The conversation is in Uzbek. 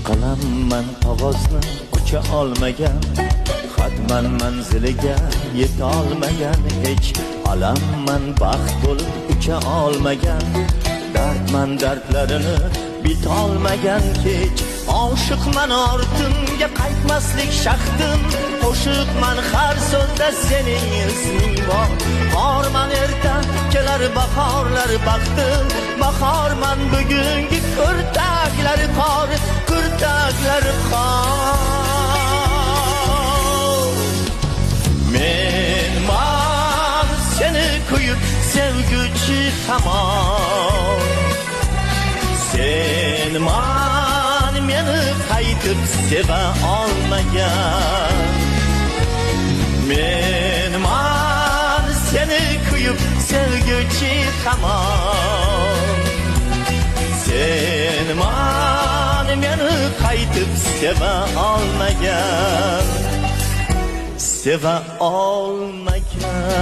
Qalamman qog'ozni qucha olmagan, xatman manziliga yeta olmagan, hech alamman baxt bo'lib ucha olmagan, dardman dardlarini bitolmagan kech. Oshiqman ortimga qaytmaslik shaxtim, qo'shiqman har so'zda sening isming bor. Qorman erta kelar bahorlar baxtim, bahorman bugungi kurtaklari qor, kurtaklari qor. Men seni kuyib sevguchi tamom, sen meni qaytib seva olmagan. Men seni kuyib sevguchi tamom, sen meni qaytib seva olmagan, seva olmagan.